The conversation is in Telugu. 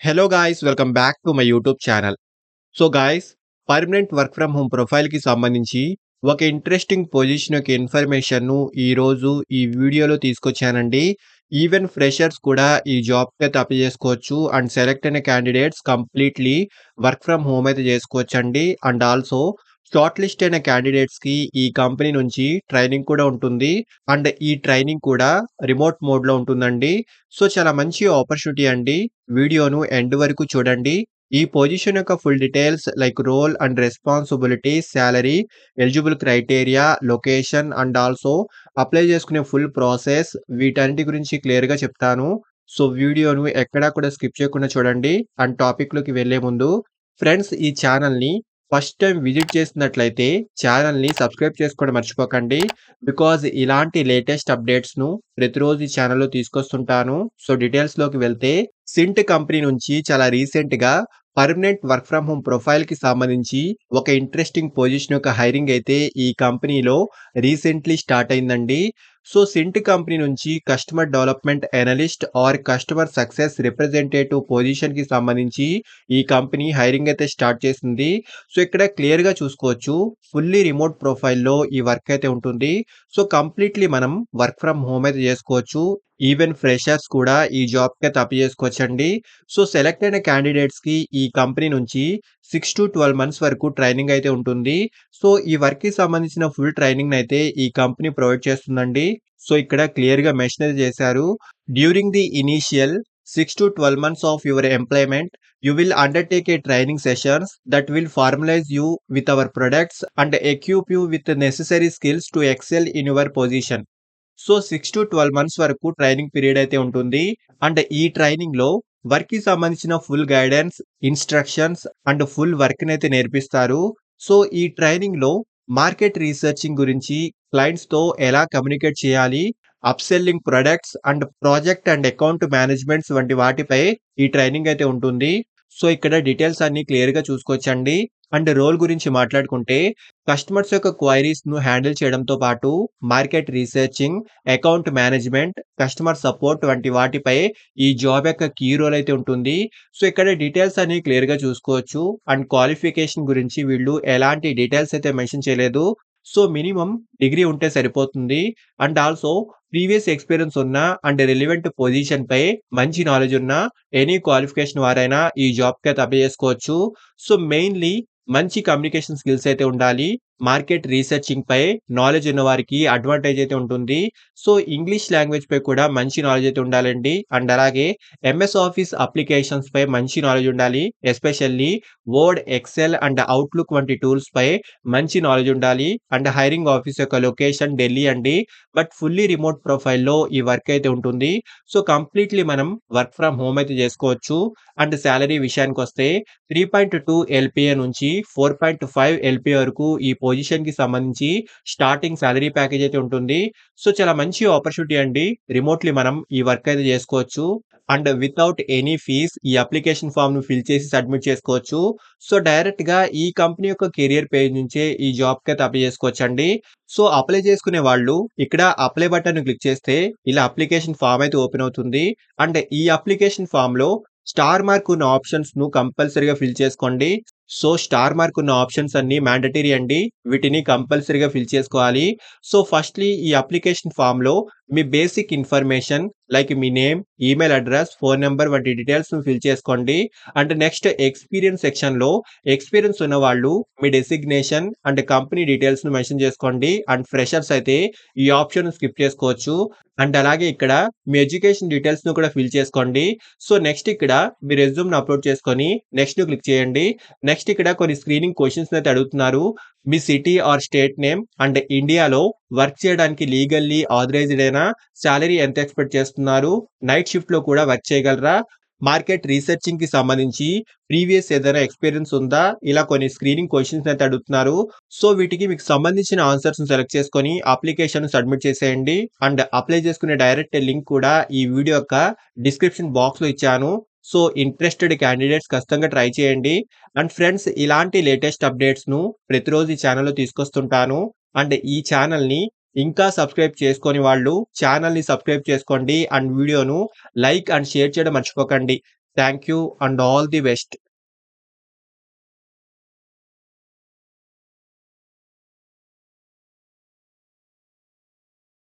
Hello guys, welcome back to my YouTube channel. So guys, permanent work from home ప్రొఫైల్‌కి సంబంధించి ఒక ఇంట్రెస్టింగ్ పొజిషన్ యొక్క ఇన్ఫర్మేషన్‌ను ఈరోజు ఈ వీడియోలో తీసుకొచ్చానండి. ఈవెన్ ఫ్రెషర్స్ కూడా ఈ జాబ్‌కైతే అప్లై చేసుకోవచ్చు. అండ్ సెలెక్ట్ అయిన candidates completely work from home అయితే చేసుకోవచ్చండి. అండ్ ఆల్సో షార్ట్ లిస్ట్ అయిన క్యాండిడేట్స్‌కి ఈ కంపెనీ నుంచి ట్రైనింగ్ కూడా ఉంటుంది. అండ్ ఈ ట్రైనింగ్ కూడా రిమోట్ మోడ్‌లో ఉంటుందండి. సో చాలా మంచి ఆపర్చునిటీ అండి. వీడియోను ఎండ్ వరకు చూడండి. ఈ పొజిషన్ యొక్క full details like role and responsibilities, salary, eligible criteria, location and also apply చేసుకునే ఫుల్ ప్రాసెస్ వీటన్నిటి గురించి క్లియర్‌గా చెప్తాను. సో వీడియోను ఎక్కడా కూడా స్కిప్ చేయకుండా చూడండి. అండ్ టాపిక్‌లోకి వెళ్ళే ముందు ఫ్రెండ్స్, ఈ ఛానల్‌ని ఫస్ట్ టైం విజిట్ చేసినట్లయితే ఛానల్‌ని సబ్స్క్రైబ్ చేసుకోవడం మర్చిపోకండి. బికాజ్ ఇలాంటి లేటెస్ట్ అప్డేట్స్‌ను ప్రతిరోజు ఈ ఛానల్‌లో తీసుకొస్తుంటాను. సో డీటెయిల్స్‌లోకి వెళ్తే సింట్ కంపెనీ నుంచి చాలా రీసెంట్‌గా పర్మనెంట్ వర్క్ ఫ్రమ్ హోమ్ ప్రొఫైల్‌కి సంబంధించి ఒక ఇంట్రెస్టింగ్ పొజిషన్ యొక్క హైరింగ్ అయితే ఈ కంపెనీలో రీసెంట్‌లీ స్టార్ట్ అయిందండి. సో సింట్ కంపెనీ నుంచి customer development analyst or customer success representative పొజిషన్‌కి సంబంధించి ఈ కంపెనీ హైరింగ్ అయితే స్టార్ట్ చేసింది. సో ఇక్కడ క్లియర్‌గా చూసుకోవచ్చు. ఫుల్లీ రిమోట్ ప్రొఫైల్‌లో ఈ వర్క్ అయితే ఉంటుంది. సో కంప్లీట్‌లీ మనం వర్క్ ఫ్రమ్ హోమ్ అయితే చేసుకోవచ్చు. ఈవెన్ ఫ్రెషర్స్ కూడా ఈ జాబ్‌కి అయితే అప్లై చేసుకోవచ్చండి. సో సెలెక్ట్ అయిన క్యాండిడేట్స్‌కి ఈ కంపెనీ నుంచి 6-12 మంత్స్ వరకు ట్రైనింగ్ అయితే ఉంటుంది. సో ఈ వర్క్‌కి సంబంధించిన ఫుల్ ట్రైనింగ్‌ని అయితే ఈ కంపెనీ ప్రొవైడ్ చేస్తుందండి. సో ఇక్కడ క్లియర్‌గా మెన్షన్ అయితే చేశారు. During the initial 6-12 months of your employment, you will undertake a training sessions that will formalize you with our products and equip you with the necessary skills to excel in your position. So 6-12 months వరకు ట్రైనింగ్ పీరియడ్ అయితే ఉంటుంది. అండ్ ఈ ట్రైనింగ్‌లో వర్క్‌కి సంబంధించిన full guidance, instructions and full వర్క్‌నైతే నేర్పిస్తారు. సో ఈ ట్రైనింగ్‌లో మార్కెట్ రీసెర్చింగ్ గురించి, క్లయింట్స్‌తో ఎలా కమ్యూనికేట్ చేయాలి, upselling products and project and account managements వంటి వాటిపై ఈ ట్రైనింగ్ అయితే ఉంటుంది. సో ఇక్కడ డీటెయిల్స్ అన్నీ క్లియర్‌గా చూసుకోవచ్చండి. అండ్ రోల్ గురించి మాట్లాడుకుంటే కస్టమర్స్ యొక్క క్వైరీస్‌ను హ్యాండిల్ చేయడంతో పాటు market researching, account management, customer support వంటి వాటిపై ఈ జాబ్ యొక్క కీ రోల్ అయితే ఉంటుంది. సో ఇక్కడ డీటెయిల్స్ అన్ని క్లియర్‌గా చూసుకోవచ్చు. అండ్ క్వాలిఫికేషన్ గురించి వీళ్ళు ఎలాంటి డీటెయిల్స్ అయితే మెన్షన్ చేయలేదు. సో మినిమమ్ డిగ్రీ ఉంటే సరిపోతుంది. అండ్ ఆల్సో ప్రీవియస్ ఎక్స్‌పీరియన్స్ ఉన్న అండ్ రిలవెంట్ పొజిషన్‌పై మంచి నాలెడ్జ్ ఉన్న ఎనీ క్వాలిఫికేషన్ వారైనా ఈ జాబ్‌కి అయితే అప్లై చేసుకోవచ్చు. సో మెయిన్‌లీ మంచి కమ్యూనికేషన్ స్కిల్స్ అయితే ఉండాలి. మార్కెట్ రీసెర్చింగ్‌పై నాలెడ్జ్ ఉన్న వారికి అడ్వాంటేజ్ అయితే ఉంటుంది. సో ఇంగ్లీష్ లాంగ్వేజ్‌పై కూడా మంచి నాలెడ్జ్ అయితే ఉండాలండి. అండ్ అలాగే ఎంఎస్ ఆఫీస్ అప్లికేషన్స్‌పై మంచి నాలెడ్జ్ ఉండాలి. Especially Word, Excel and Outlook వంటి టూల్స్‌పై మంచి నాలెడ్జ్ ఉండాలి. అండ్ హైరింగ్ ఆఫీస్ యొక్క లొకేషన్ ఢిల్లీ అండి. బట్ ఫుల్లీ రిమోట్ ప్రొఫైల్‌లో ఈ వర్క్ అయితే ఉంటుంది. సో కంప్లీట్‌లీ మనం వర్క్ ఫ్రమ్ హోమ్ అయితే చేసుకోవచ్చు. అండ్ సాలరీ విషయానికొస్తే 3.2 ఎల్‌పిఏ నుంచి 4.5 ఎల్‌పిఏ వరకు ఈ పొజిషన్‌కి సంబంధించి స్టార్టింగ్ సాలరీ ప్యాకేజ్ అయితే ఉంటుంది. సో చాలా మంచి ఆపర్చునిటీ అండి. రిమోట్‌లీ మనం ఈ వర్క్ అయితే చేసుకోవచ్చు. అండ్ వితౌట్ ఎనీ ఫీస్ ఈ అప్లికేషన్ ఫార్మ్‌ను ఫిల్ చేసి సబ్మిట్ చేసుకోవచ్చు. సో డైరెక్ట్‌గా ఈ కంపెనీ యొక్క కెరియర్ పేజ్ నుంచే ఈ జాబ్‌కి అయితే అప్లై చేసుకోవచ్చండి. సో అప్లై చేసుకునే వాళ్ళు ఇక్కడ అప్లై బటన్‌ని క్లిక్ చేస్తే ఇలా అప్లికేషన్ ఫార్మ్ అయితే ఓపెన్ అవుతుంది. అండ్ ఈ అప్లికేషన్ ఫార్మ్‌లో స్టార్ మార్క్ ఉన్న ఆప్షన్స్‌ను కంపల్సరీగా ఫిల్ చేసుకోండి. సో స్టార్ మార్క్ ఉన్న ఆప్షన్స్ అన్నీ మ్యాండేటరీ అండి. వీటిని కంపల్సరీగా ఫిల్ చేసుకోవాలి. సో ఫస్ట్‌లీ ఈ అప్లికేషన్ ఫార్మ్‌లో మీ బేసిక్ ఇన్ఫర్మేషన్ లైక్ మీ name, email address, phone number వంటి డీటెయిల్స్‌ను ఫిల్ చేసుకోండి. అండ్ నెక్స్ట్ ఎక్స్‌పీరియన్స్ సెక్షన్‌లో ఎక్స్‌పీరియన్స్ ఉన్నవాళ్ళు మీ డెసిగ్నేషన్ అండ్ కంపెనీ డీటెయిల్స్‌ను మెన్షన్ చేసుకోండి. అండ్ ఫ్రెషర్స్ అయితే ఈ ఆప్షన్‌ను స్కిప్ చేసుకోవచ్చు. అండ్ అలాగే ఇక్కడ మీ ఎడ్యుకేషన్ డీటెయిల్స్‌ను కూడా ఫిల్ చేసుకోండి. సో నెక్స్ట్ ఇక్కడ మీ రెజ్యూమ్‌ని అప్‌లోడ్ చేసుకొని నెక్స్ట్‌ని క్లిక్ చేయండి. నెక్స్ట్ ఇక్కడ కొన్ని స్క్రీనింగ్ క్వెషన్స్ అయితే అడుగుతున్నారు. మీ city or state name and ఇండియాలో వర్క్ చేయడానికి లీగల్లీ ఆథరైజ్డ్ అయినా, సాలరీ ఎంత ఎక్స్‌పెక్ట్ చేస్తున్నారు, నైట్ షిఫ్ట్‌లో కూడా వర్క్ చేయగలరా, మార్కెట్ రీసెర్చింగ్‌కి సంబంధించి ప్రీవియస్ ఏదైనా ఎక్స్‌పీరియన్స్ ఉందా, ఇలా కొన్ని స్క్రీనింగ్ క్వెషన్స్ అయితే అడుగుతున్నారు. సో వీటికి మీకు సంబంధించిన ఆన్సర్స్‌ని సెలెక్ట్ చేసుకొని అప్లికేషన్ సబ్మిట్ చేసేయండి. అండ్ అప్లై చేసుకునే డైరెక్ట్ లింక్ కూడా ఈ వీడియో యొక్క డిస్క్రిప్షన్ బాక్స్‌లో ఇచ్చాను. సో ఇంట్రెస్టెడ్ క్యాండిడేట్స్ ఖచ్చితంగా ట్రై చేయండి. అండ్ ఫ్రెండ్స్, ఇలాంటి లేటెస్ట్ అప్డేట్స్‌ను ప్రతిరోజు ఈ ఛానెల్‌లో తీసుకొస్తుంటాను. అండ్ ఈ ఛానెల్‌ని ఇంకా సబ్స్క్రైబ్ చేసుకోని వాళ్ళు ఛానెల్‌ని సబ్స్క్రైబ్ చేసుకోండి. అండ్ వీడియోను లైక్ అండ్ షేర్ చేయడం మర్చిపోకండి. Thank you and all the best.